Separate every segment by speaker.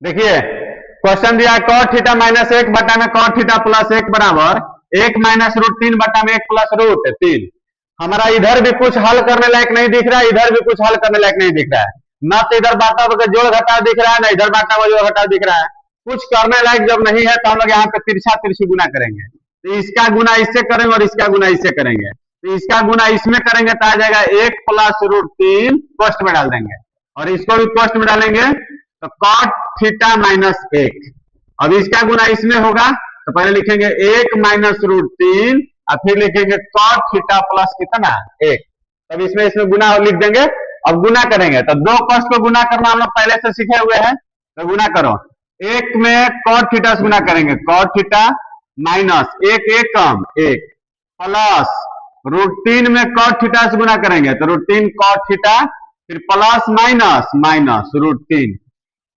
Speaker 1: देखिए क्वेश्चन दिया cot theta minus 1 बटा में cot थीटा प्लस 1 बराबर 1 माइनस रूट 3 बटा में 1 प्लस रूट 3। हमारा इधर भी कुछ हल करने लायक नहीं दिख रहा है, इधर भी कुछ हल करने लायक नहीं दिख रहा है। न तो इधर बाटा बटा जोड़ घटाव दिख रहा है, ना इधर बाटा बटा जोड़ घटाव दिख रहा है। कुछ करने लायक जब नहीं है तो हम लोग यहाँ पे तिरछा तिरछी गुना करेंगे। तो इसका गुना इससे करेंगे और इसका गुना इससे करेंगे। तो इसका गुना इसमें करेंगे तो आ जाएगा 1 प्लस रूट 3, कोष्ट में डाल देंगे और इसको भी कोष्ट में डालेंगे तो cot थीटा माइनस 1। अब इसका गुना इसमें होगा तो पहले लिखेंगे 1 माइनस रूट 3 और फिर लिखेंगे cot थीटा प्लस कितना 1। तब इसमें इसमें गुना लिख देंगे। अब गुना करेंगे तो दो कोष्ट को गुना करना हम लोग पहले से सीखे हुए हैं। तो गुना करो, एक में cot थीटा से गुना करेंगे cot थीटा माइनस 1 1 कम 1 प्लस रूट 3 में cot थीटा से गुना करेंगे तो रूट 3 cot थीटा, फिर प्लस माइनस माइनस रूट 3,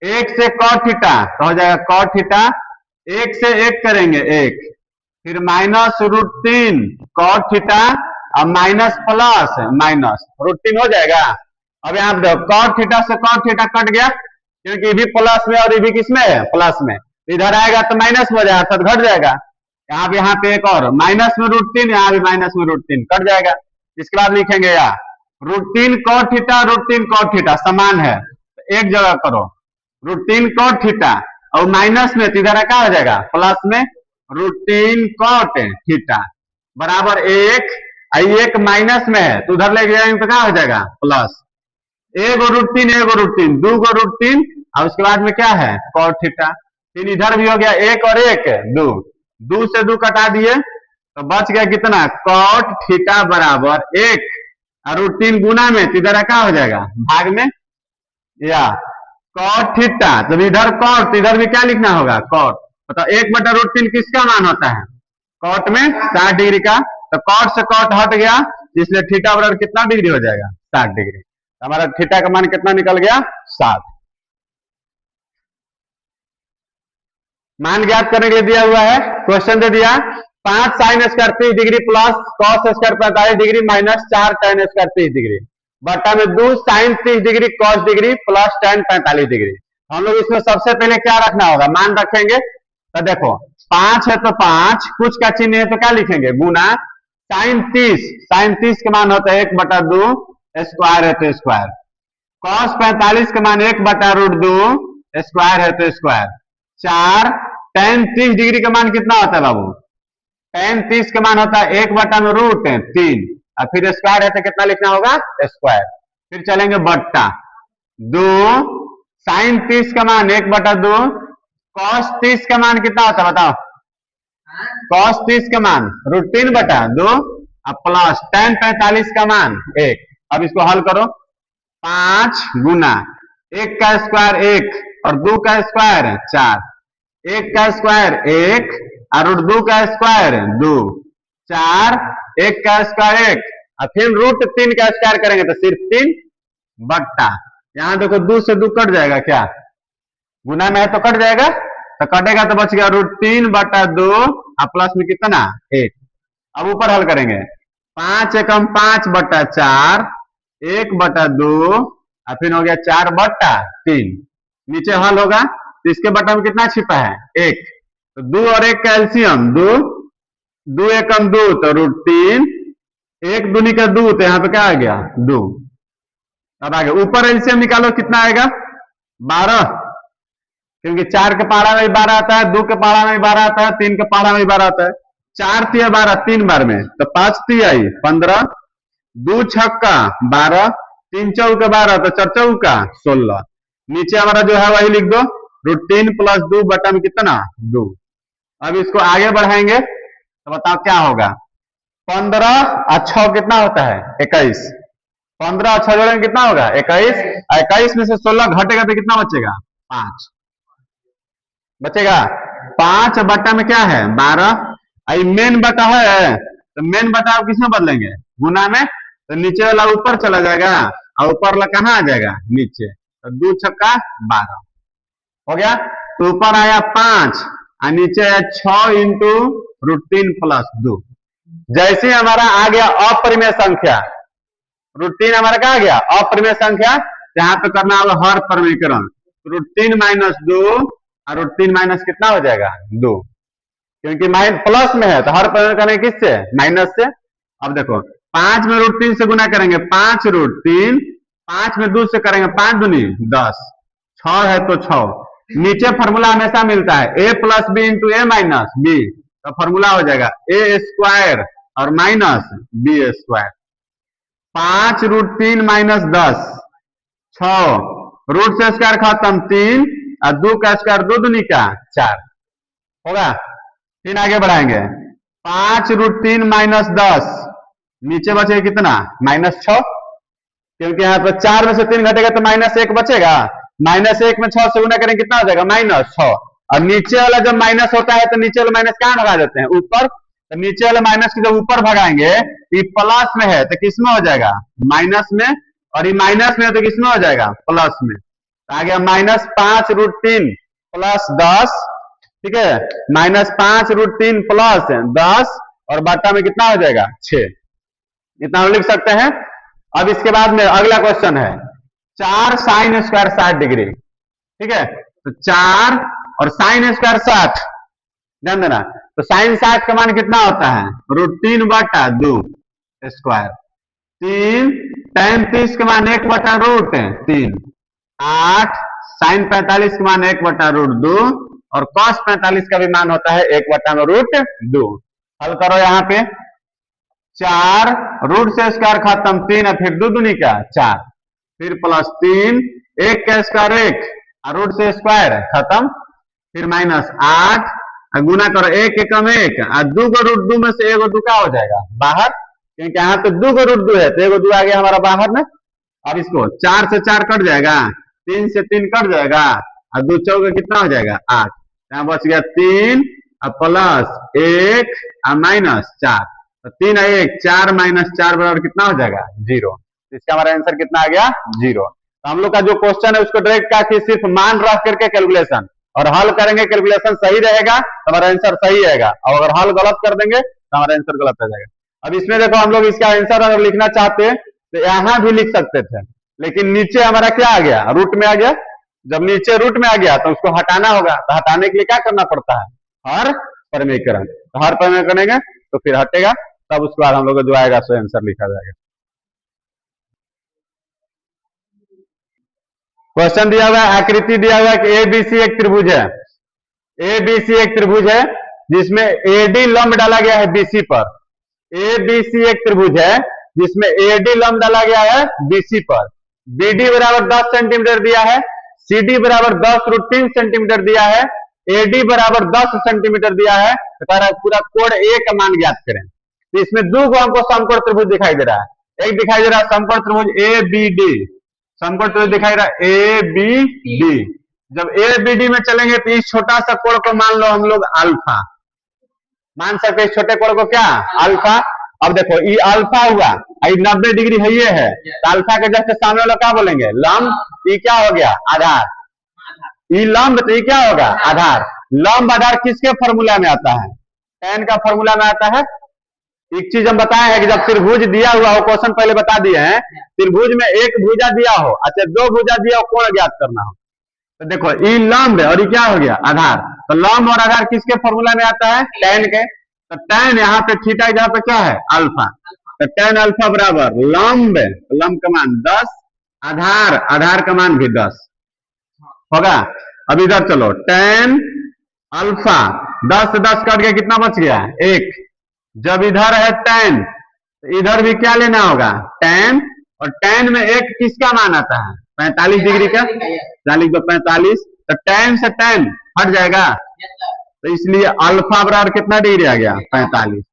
Speaker 1: 1 से cot थीटा तो हो जाएगा cot थीटा, 1 से 1 करेंगे 1, फिर माइनस रूट 3 cot थीटा और माइनस प्लस माइनस रूट 3 हो जाएगा। अब यहाँ पे देखो cot थीटा से cot थीटा कट गया क्योंकि ये भी प्लस में और ये भी किसमें है प्लस में, इधर आएगा तो माइनस में हो जाएगा अर्थात घट जाएगा। यहाँ पे एक और माइनस में रूट 3, यहाँ भी माइनस में रूट 3 कट जाएगा। इसके बाद लिखेंगे यार root 3 cot theta root 3 cot theta समान है तो एक जगह करो रूट 3 cot थीटा और माइनस में तो इधर क्या हो जाएगा प्लस में रूट 3 cot थीटा बराबर 1, एक माइनस में है तो उधर लेके जाएंगे तो क्या हो जाएगा प्लस 1 रूट 3 1 रूट 3 2 रूट 3 और उसके बाद में क्या है cot थीटा, फिर इधर भी हो गया 1 और 1 2, 2 से 2 कटा दिए तो बच गया कितना cot थीटा बराबर 1 और रूट 3 गुना में तो इधर क्या हो जाएगा भाग में या cot थीटा। जब इधर cot तो इधर भी क्या लिखना होगा cot। मतलब 1 बटा रूट 3 किसका मान होता है cot में 60 डिग्री का, तो cot से cot हट गया इसलिए थीटा बराबर कितना डिग्री हो जाएगा 60 डिग्री। तो हमारा थीटा का मान कितना निकल गया 60। मान ज्ञात करने के लिए दिया हुआ है, क्वेश्चन दे दिया 5 sine square 30 degree plus cos square 45 degree minus 4 tan square 30 degree बटा में 2 sine 30 degree cos degree plus tan 45 degree. हम लोग इसमें सबसे पहले क्या रखना होगा मान रखेंगे। तो देखो 5 है तो 5 कुछ का चिन्ह है तो क्या लिखेंगे गुना साइन 30 का मान होता है 1 बटा 2 स्क्वायर है तो स्क्वायर, cos 45 का मान 1 बटा रूट 2 स्क्वायर है तो स्क्वायर, 4 tan 30 डिग्री का मान कितना होता है बाबू tan 30 का मान होता है 1 बटा में रूट 3 और फिर स्क्वायर है तो कितना लिखना होगा स्क्वायर, फिर चलेंगे बट्टा 2 साइन 30 का मान 1 बटा 2, cos 30 का मान कितना होता है बताओ cos 30 का मान रूट 3 बटा 2 और प्लस tan 45 का मान 1। अब इसको हल करो 5 गुना 1 का स्क्वायर 1 और 2 का स्क्वायर 4, 1 का स्क्वायर 1 और रूट 2 का स्क्वायर 2, 4 1 का स्क्वायर 1 और फिर रूट 3 का स्क्वायर करेंगे तो सिर्फ 3 बट्टा, यहाँ देखो 2 से 2 कट जाएगा क्या गुना में है तो कट जाएगा, तो कटेगा तो बच गया रूट 3 बटा 2 और प्लस में कितना 1। अब ऊपर हल करेंगे 5 एकम 5 बटा 4 1 बटा 2 और फिर हो गया 4 बटा 3, नीचे हल होगा तो इसके बटा में कितना छिपा है 1, तो 2 और 1 का एलसीएम 2, 2 एकम 2 तो रूट 3, 1 दूनी का 2 तो यहाँ पे क्या आ गया 2। अब आगे ऊपर एलसीएम निकालो कितना आएगा 12, क्योंकि 4 के पहाड़ा में 12 आता है, 2 के पहाड़ा में 12 आता है, 3 के पहाड़ा में 12 आता है, 4 तिया 12 3 बार में तो 5 तिहाई 15, 2 छक्का 12, 3 चौका 12 तो 4 चौका 16, नीचे हमारा जो है वही लिख दो रूट 3 प्लस 2 बटा में कितना 2। अब इसको आगे बढ़ाएंगे तो बताओ क्या होगा 15 और 6 कितना होता है 21, 15 और 6 जोड़ेंगे कितना होगा 21, 21 में से 16 घटेगा तो कितना बचेगा 5 बचेगा, 5 बटा में क्या है 12, मेन बटा है तो मेन बटा आप किसमें बदलेंगे गुना में, तो नीचे वाला ऊपर चला जाएगा और ऊपर वाला कहाँ आ जाएगा नीचे, तो 2 छक्का 12 हो गया, तो ऊपर आया 5 और नीचे आया 6 इंटू रूट 3 प्लस 2। जैसे हमारा आ गया अपरिमेय संख्या रूट 3 हमारा क्या आ गया अपरिमेय संख्या, यहाँ पे करना होगा हर परिमीकरण, √3 - 2 और √3 कितना हो जाएगा 2, क्योंकि माइन प्लस में है तो हर प्रयोग करेंगे किससे माइनस से। अब देखो 5 में √3 से गुना करेंगे 5√3, 5 में 2 से करेंगे 5 दूनी 10, 6 है तो 6। नीचे फॉर्मूला हमेशा मिलता है a + b × a - b, तो फॉर्मूला हो जाएगा a² और माइनस b²। 5√3 - 10 6, रूट से स्क्वायर खत्म 3 और 2 का स्क्वायर 2 दूनी क्या 4 होगा। फिर आगे बढ़ाएंगे 5√3 - 10, नीचे बचेगा कितना -6, क्योंकि यहाँ पर 4 में से 3 घटेगा तो -1 बचेगा। -1 में 6 से गुना करेंगे कितना हो जाएगा -6, और नीचे वाला जब माइनस होता है तो नीचे वाला माइनस कहाँ भगा देते हैं ऊपर, तो नीचे वाले माइनस को जब ऊपर भगाएंगे ये प्लस में है तो किसमें हो जाएगा माइनस में, और ये माइनस में है तो किसमें हो जाएगा प्लस में। तो आ गया -5√3 + 10, ठीक है, -5√3 + 10 और बट्टा में कितना हो जाएगा 6, इतना हम लिख सकते हैं। अब इसके बाद में अगला क्वेश्चन है 4 sin² 60 डिग्री, ठीक है, तो 4 और sin² 60 ध्यान देना, तो sin 60 का मान कितना होता है √3/2 स्क्वायर, 3 tan 30 का मान 1/√3, 8 sin 45 का मान 1/√2 और cos 45 का भी मान होता है 1/√2। हल करो यहाँ पे 4 रूट से स्क्वायर खत्म 3 है, फिर 2 दूनी क्या 4, फिर +3 1 का स्क्वायर 1 और रूट से स्क्वायर खत्म, फिर -8 गुना करो 1 के कम 1 और 2 को √2 में से 1 2 का हो जाएगा बाहर, क्योंकि यहाँ पे 2 को √2 है तो 1 2 आ गया हमारा बाहर में। अब इसको 4 से 4 कट जाएगा, 3 से 3 कट जाएगा और 2 चौके कितना हो जाएगा 8, यहाँ बच गया 3 और +1 और -4, तो 3 और 1 4 -4 बराबर कितना हो जाएगा 0। इसका हमारा आंसर कितना आ गया 0। तो हम लोग का जो क्वेश्चन है उसको डायरेक्ट का सिर्फ मान रख करके कैलकुलेशन और हल करेंगे, कैलकुलेशन सही रहेगा तो हमारा आंसर सही रहेगा, और अगर हल गलत कर देंगे तो हमारा आंसर गलत हो जाएगा। अब इसमें देखो हम लोग इसका आंसर अगर लिखना चाहते तो यहाँ भी लिख सकते थे, लेकिन नीचे हमारा क्या आ गया रूट में आ गया। जब नीचे रूट में आ गया तो उसको हटाना होगा, तो हटाने के लिए क्या करना पड़ता है हर परमीकरण, तो हर परमीकरण करेंगे तो फिर हटेगा, तब उसके बाद हम लोग जो आएगा सो आंसर लिखा जाएगा। क्वेश्चन दिया हुआ है, आकृति दिया हुआ है कि ABC एक त्रिभुज है, ABC एक त्रिभुज है जिसमें AD लंब डाला गया है BC पर। ABC एक त्रिभुज है जिसमें AD लंब डाला गया है BC पर, BD बराबर 10 सेंटीमीटर दिया है, CD बराबर 10√3 सेंटीमीटर दिया है, AD बराबर 10 सेंटीमीटर दिया है, तो पूरा कोण A का मान ज्ञात करें। तो इसमें दो को हमको समकोण त्रिभुज दिखाई दे रहा है, एक दिखाई दे रहा है समकोण त्रिभुज ABD, समकोण त्रिभुज दिखाई दे रहा है ABD। जब ABD में चलेंगे तो इस छोटा सा कोण को मान लो हम लोग अल्फा, मान सकते इस छोटे कोण को क्या अल्फा। अब देखो ये अल्फा हुआ, 90 डिग्री है ये है, तो अल्फा के जस्ट सामने वाला क्या बोलेंगे लंब, ये क्या हो गया आधार, ये लंब तो ये क्या होगा आधार। लंब आधार किसके फॉर्मूला में आता है tan का फॉर्मूला में आता है। एक चीज हम बताए हैं कि जब त्रिभुज दिया हुआ हो, क्वेश्चन पहले बता दिए हैं, त्रिभुज में एक भुजा दिया हो, अच्छा 2 भुजा दिया हो, कोण ज्ञात करना हो, तो देखो ये लंब है और ये क्या हो गया आधार, तो लंब और आधार किसके फॉर्मूला में आता है tan के, तो tan यहाँ पे थीटा यहाँ पे क्या है अल्फा, तो tan अल्फा बराबर लंब, लंब का मान 10, आधार, आधार का मान भी 10 होगा। अब इधर चलो tan अल्फा 10 से 10 कट गया, कितना बच गया 1। जब इधर है tan तो इधर भी क्या लेना होगा tan, और tan में एक किसका मान आता है 45 डिग्री का, 40 तो 45, तो tan से tan हट जाएगा, तो इसलिए अल्फा बराबर कितना डिग्री आ गया 45,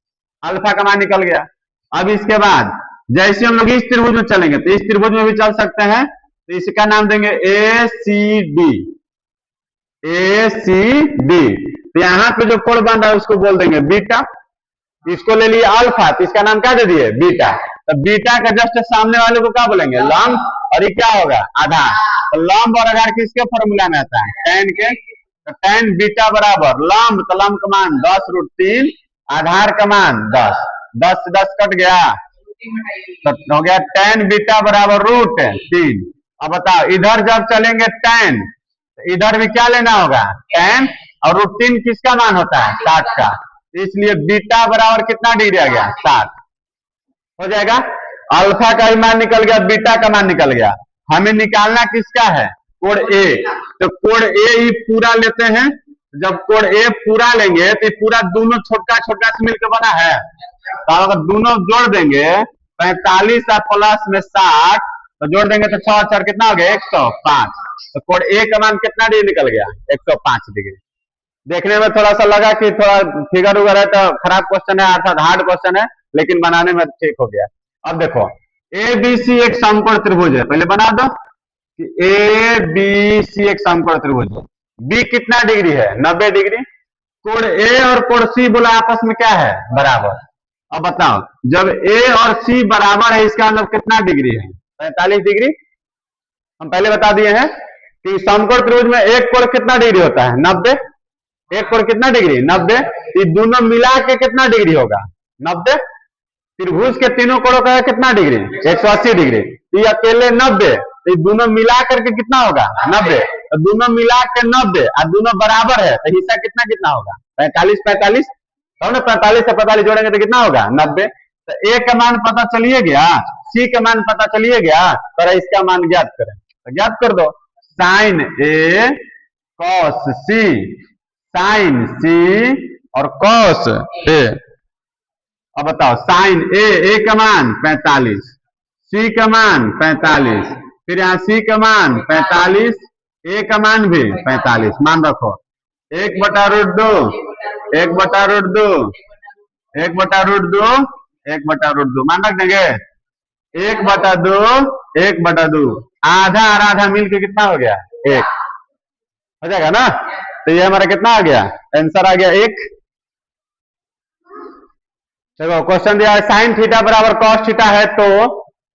Speaker 1: अल्फा का मान निकल गया। अब इसके बाद जैसे हम लोग इस त्रिभुज में चलेंगे तो इस त्रिभुज में भी चल सकते हैं, तो इसका नाम देंगे ACD, ACD। तो यहाँ पे जो कोण बन रहा है उसको बोल देंगे बीटा, इसको ले लिए अल्फा तो इसका नाम क्या दे दिए बीटा, तो बीटा का जस्ट सामने वाले को क्या बोलेंगे लंब, और ये क्या होगा आधार। तो लंब और आधार किसके फॉर्मूला में आता है tan के, तो tan बीटा बराबर लंब, तो लंब का मान 10√3, आधार का मान 10, 10 से 10 कट गया तो हो गया tan बीटा बराबर √3। अब बताओ इधर जब चलेंगे tan इधर भी क्या लेना होगा, tan, और √3 किसका मान होता है, 60 का, इसलिए बीटा बराबर कितना डिग्री आ गया, 60 हो जाएगा। अल्फा का ही मान निकल गया, बीटा का मान निकल गया। हमें निकालना किसका है, कोण ए। तो कोण ए ही पूरा लेते हैं। जब कोण ए पूरा लेंगे तो पूरा दोनों छोटा छोटा से मिलकर बना है, तो अगर दोनों जोड़ देंगे 45 और प्लस में 60, तो जोड़ देंगे तो 6 4 कितना हो गया, 105। तो कोण ए का मान कितना डिग्री निकल गया, 105 डिग्री। देखने में थोड़ा सा लगा कि थोड़ा फिगर उगर है तो खराब क्वेश्चन है, अर्थात हार्ड क्वेश्चन है, लेकिन बनाने में ठीक हो गया। अब देखो ए बी सी एक समकोण त्रिभुज है, पहले बना दो कि ए बी सी एक समकोण त्रिभुज है। बी कितना डिग्री है, 90 डिग्री। कोण ए और कोण सी बोला आपस में क्या है, बराबर। अब बताओ जब ए और सी बराबर है इसका मतलब कितना डिग्री है, 45 डिग्री। हम पहले बता दिए हैं कि समकोण त्रिभुज में एक कोण कितना डिग्री होता है, 90। एक कोण कितना डिग्री, 90। ये दोनों मिला के कितना डिग्री होगा, 90। त्रिभुज के तीनों कोणों का कितना डिग्री, 180 डिग्री। ये अकेले 90, तो ये दोनों मिला करके कितना होगा, 90। तो दोनों मिला के 90 और दोनों बराबर है, तो हिस्सा कितना कितना होगा, 45 45। तो ना 45 से 45 जोड़ेंगे तो कितना होगा, 90। तो ए का मान पता चलिए गया, सी का मान पता चलिए गया, पर इसका मान ज्ञात करें। तो ज्ञात कर दो, साइन ए कॉस सी, साइन सी और कॉस ए। अब बताओ साइन ए का मान 45, सी का मान 45, फिर यहाँ सी का मान 45, ए का मान भी 45। मान रखो 1/√2, 1/√2, 1/√2, 1/√2 मान रख देंगे। 1/2, 1/2, आधा और आधा मिलके कितना हो गया, 1 हो जाएगा ना। तो ये हमारा कितना आ गया, आंसर आ गया 1। देखो क्वेश्चन दिया है साइन थीटा बराबर कॉस थीटा है तो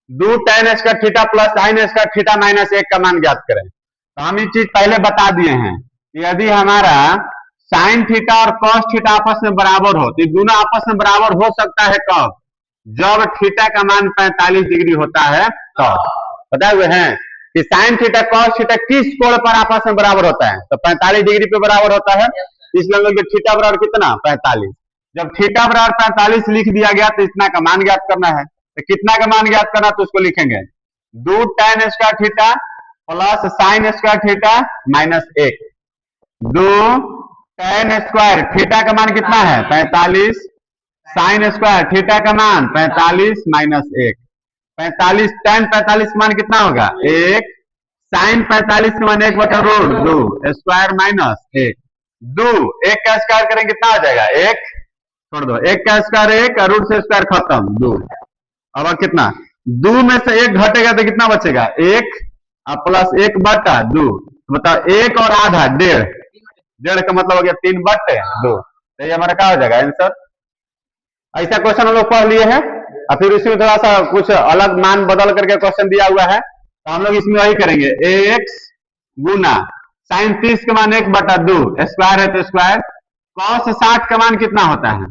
Speaker 1: 2 tan square theta plus sine square theta minus 1 का मान ज्ञात करें। तो हम ये चीज पहले बता दिए हैं कि यदि हमारा साइन थीटा और कॉस थीटा आपस में बराबर हो, तो दोनों आपस में बराबर हो सकता है कब, जब थीटा का मान 45 डिग्री होता है। तो बताए हुए हैं कि साइन थीटा कॉस थीटा किस कोण पर आपस में बराबर होता है, तो 45 डिग्री पे बराबर होता है। इसलिए थीटा बराबर कितना, 45। जब थीटा बराबर 45 लिख दिया गया तो इतना का मान ज्ञात करना है। तो कितना का मान ज्ञात करना, तो उसको लिखेंगे 2 tan square theta plus sine square theta minus 1। 2 tan square theta का मान कितना है, 45, साइन स्क्वायर थीटा का मान 45 माइनस 1। 45 tan 45 मान कितना होगा, 1। साइन 45 का मान 1/√2 स्क्वायर माइनस 1। 2 1 का स्क्वायर करें कितना हो जाएगा, 1। छोड़ दो 1 का स्क्वायर 1 और रूट से स्क्वायर खत्म 2। अब कितना, 2 में से 1 घटेगा तो कितना बचेगा, 1 और प्लस 1/2। बताओ 1 और आधा 1.5, 1.5 का मतलब हो गया 3/2। तो ये हमारा क्या हो जाएगा आंसर। ऐसा क्वेश्चन हम लोग पढ़ लिए हैं और फिर इसमें थोड़ा सा कुछ अलग मान बदल करके क्वेश्चन दिया हुआ है, तो हम लोग इसमें वही करेंगे, ax गुना साइन 30 का मान 1/2 स्क्वायर है तो स्क्वायर, कॉस 60 का मान कितना होता है,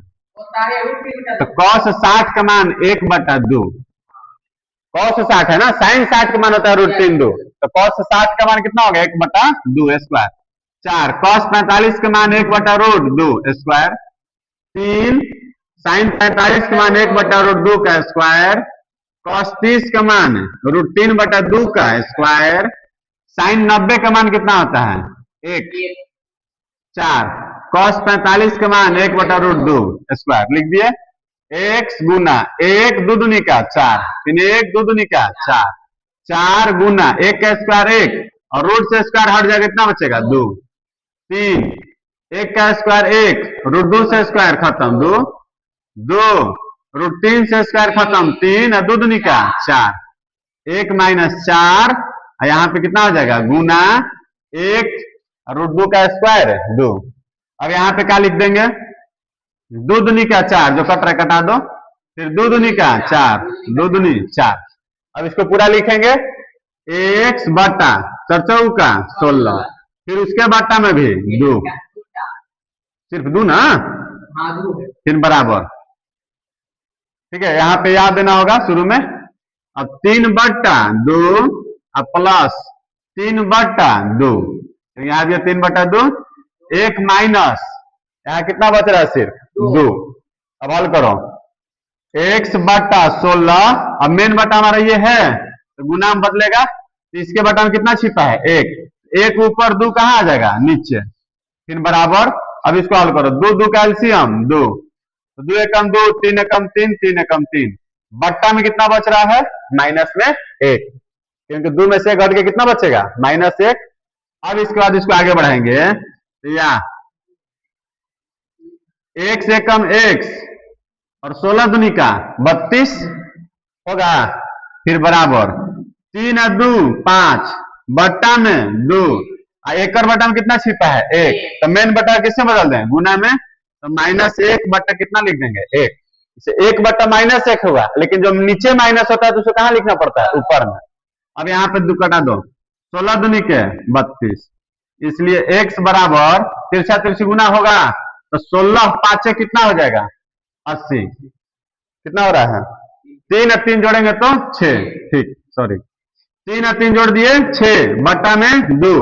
Speaker 1: तो कॉस 60 का मान 1/2। कॉस 60 है ना, साइन 60 का मान होता है √3 तो कॉस 60 का मान कितना हो गया, 1/2 स्क्वायर। 4 कॉस 45 का मान 1/2 स्क्वायर। 3 साइन 45 का मान 1/2 का स्क्वायर, कॉस 30 का मान √3/2 का स्क्वायर, साइन 90 का मान कितना होता है, 1। 4 कॉस 45 का मान 1/2 स्क्वायर लिख दिए। x गुना 1 2 दूनी का 4, फिर 1 2 दूनी का 4, 4 गुना 1 का स्क्वायर 1 और रूट से स्क्वायर हट जाएगा कितना बचेगा, 2। 3 1 का स्क्वायर 1, √2 से स्क्वायर खत्म 2, 2 √3 से स्क्वायर खत्म 3 और 2 दूनी का 4, 1 माइनस 4 यहाँ पे कितना हो जाएगा, गुना 1 √2 का स्क्वायर 2। अब यहाँ पे क्या लिख देंगे, 2 दूनी का 4 जो कट रहा है कटा दो, फिर 2 दूनी का 4, 2 दूनी 4। अब इसको पूरा लिखेंगे x बटा 4 का 16, फिर उसके बटा में भी 2, सिर्फ 2 ना, फिर बराबर। ठीक है, यहाँ पे याद देना होगा शुरू में। अब 3/2 और प्लस 3/2 तो यहाँ भी 3/2, 1 माइनस यहाँ कितना बच रहा है सिर्फ 2। अब हल करो, x/16, अब मेन बटा हमारा ये है तो गुना में बदलेगा, तो इसके बटा में कितना छिपा है 1 ऊपर 2 कहाँ आ जाएगा नीचे, फिर बराबर। अब इसको हल करो, 2 का एलसीएम 2, तो 2 एकम 2, 3 एकम 3, 3 एकम 3, बट्टा में कितना बच रहा है माइनस में 1, क्योंकि 2 में से घट के कितना बचेगा -1। अब इसके बाद इसको आगे बढ़ाएंगे, तो यहाँ x एकम x और 16 दूनी का 32 होगा, फिर बराबर 3 और 2 5, बट्टा में 2, एकड़ बटा में कितना छिपा है 1, तो मेन बटा किससे बदल दें गुना में, तो -1 बट्टा कितना लिख देंगे 1, इसे 1 बट्टा -1 होगा, लेकिन जो नीचे माइनस होता है तो उसे कहाँ लिखना पड़ता है ऊपर में। अब यहाँ पे 2 कटा दो, 16 दूनी के 32, इसलिए x बराबर तिरछा तिरछी गुना होगा, तो 16 5 कितना हो जाएगा 80, कितना हो रहा है 3 और 3 जोड़ेंगे तो 6, ठीक सॉरी 3 और 3 जोड़ दिए 6, बट्टा में 2,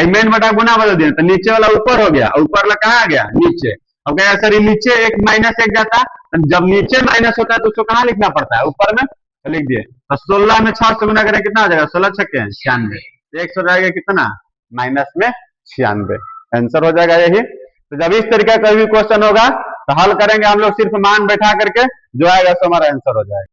Speaker 1: मेन बटा गुना बदल दिए तो नीचे वाला ऊपर हो गया, ऊपर वाला कहाँ आ गया नीचे। अब क्या सर नीचे एक -1 जाता, जब नीचे माइनस होता है तो उसको कहाँ लिखना पड़ता है ऊपर में, तो लिख दिए, तो 16 में 6 से गुना करें कितना हो जाएगा 16 छक्के 96, x हो जाएगा कितना -96, आंसर हो जाएगा यही। तो जब इस तरीके का कोई भी क्वेश्चन होगा तो हल करेंगे हम लोग सिर्फ मान बैठा करके, जो आएगा सो हमारा आंसर हो जाएगा।